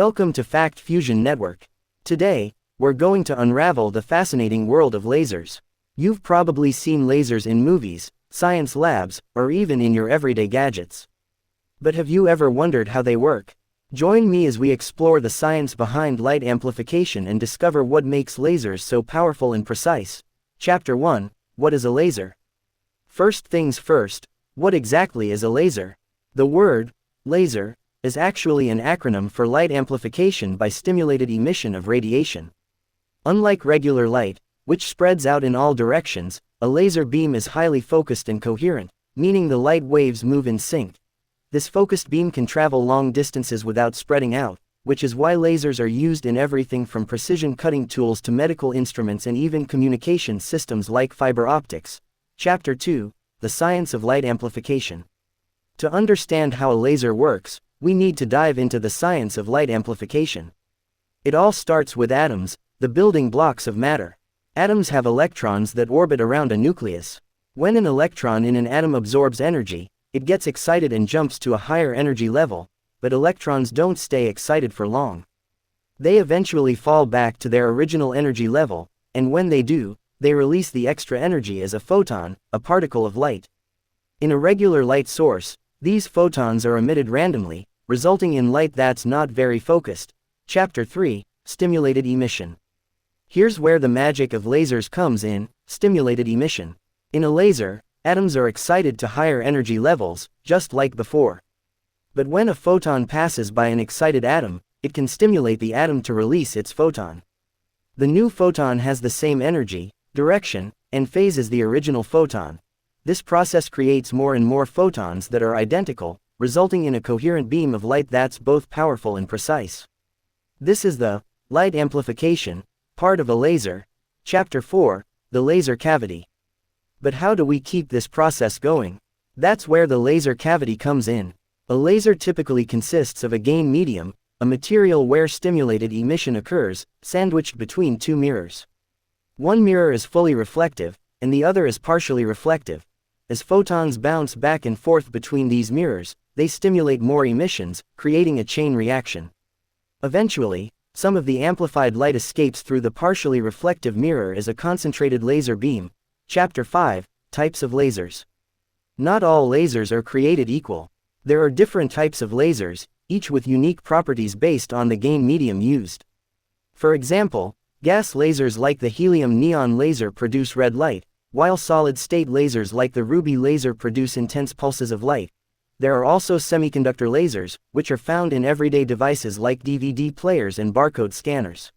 Welcome to Fact Fusion Network. Today, we're going to unravel the fascinating world of lasers. You've probably seen lasers in movies, science labs, or even in your everyday gadgets. But have you ever wondered how they work? Join me as we explore the science behind light amplification and discover what makes lasers so powerful and precise. Chapter 1: What is a laser? First things first, what exactly is a laser? The word laser is actually an acronym for light amplification by stimulated emission of radiation. Unlike regular light, which spreads out in all directions, a laser beam is highly focused and coherent, meaning the light waves move in sync. This focused beam can travel long distances without spreading out, which is why lasers are used in everything from precision cutting tools to medical instruments and even communication systems like fiber optics. Chapter 2: The Science of Light Amplification. To understand how a laser works, we need to dive into the science of light amplification. It all starts with atoms, the building blocks of matter. Atoms have electrons that orbit around a nucleus. When an electron in an atom absorbs energy, it gets excited and jumps to a higher energy level, but electrons don't stay excited for long. They eventually fall back to their original energy level, and when they do, they release the extra energy as a photon, a particle of light. In a regular light source, these photons are emitted randomly, resulting in light that's not very focused. Chapter 3: Stimulated Emission. Here's where the magic of lasers comes in: stimulated emission. In a laser, atoms are excited to higher energy levels, just like before. But when a photon passes by an excited atom, it can stimulate the atom to release its photon. The new photon has the same energy, direction, and phase as the original photon. This process creates more and more photons that are identical, resulting in a coherent beam of light that's both powerful and precise. This is the light amplification part of a laser. Chapter 4: The Laser Cavity. But how do we keep this process going? That's where the laser cavity comes in. A laser typically consists of a gain medium, a material where stimulated emission occurs, sandwiched between two mirrors. One mirror is fully reflective, and the other is partially reflective. As photons bounce back and forth between these mirrors, they stimulate more emissions, creating a chain reaction. Eventually, some of the amplified light escapes through the partially reflective mirror as a concentrated laser beam. Chapter 5: Types of Lasers. Not all lasers are created equal. There are different types of lasers, each with unique properties based on the gain medium used. For example, gas lasers like the helium neon laser produce red light, while solid-state lasers like the ruby laser produce intense pulses of light. There are also semiconductor lasers, which are found in everyday devices like DVD players and barcode scanners.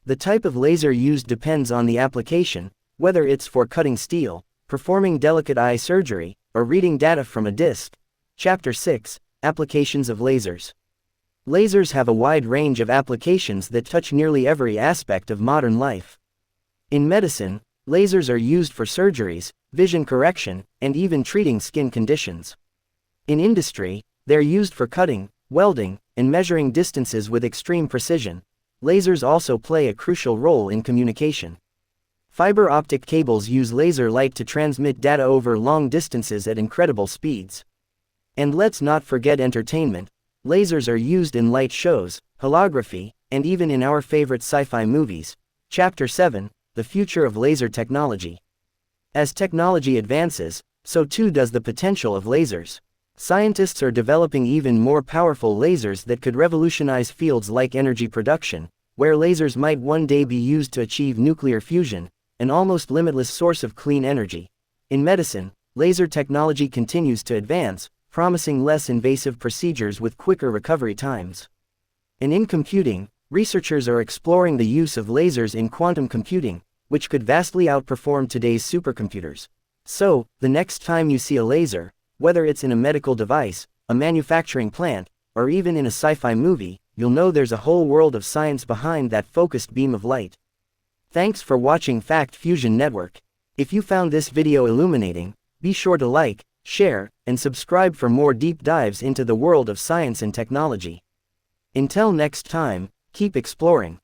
The type of laser used depends on the application, whether it's for cutting steel, performing delicate eye surgery, or reading data from a disk. Chapter 6: Applications of Lasers. Lasers have a wide range of applications that touch nearly every aspect of modern life. In medicine, lasers are used for surgeries, vision correction, and even treating skin conditions. In industry, they're used for cutting, welding, and measuring distances with extreme precision. Lasers also play a crucial role in communication. Fiber optic cables use laser light to transmit data over long distances at incredible speeds. And let's not forget entertainment. Lasers are used in light shows, holography, and even in our favorite sci-fi movies. Chapter 7: The Future of Laser Technology. As technology advances, so too does the potential of lasers. Scientists are developing even more powerful lasers that could revolutionize fields like energy production, where lasers might one day be used to achieve nuclear fusion, an almost limitless source of clean energy. In medicine, laser technology continues to advance, promising less invasive procedures with quicker recovery times. And in computing, researchers are exploring the use of lasers in quantum computing, which could vastly outperform today's supercomputers. So, the next time you see a laser, whether it's in a medical device, a manufacturing plant, or even in a sci-fi movie, you'll know there's a whole world of science behind that focused beam of light. Thanks for watching Fact Fusion Network. If you found this video illuminating, be sure to like, share, and subscribe for more deep dives into the world of science and technology. Until next time, keep exploring.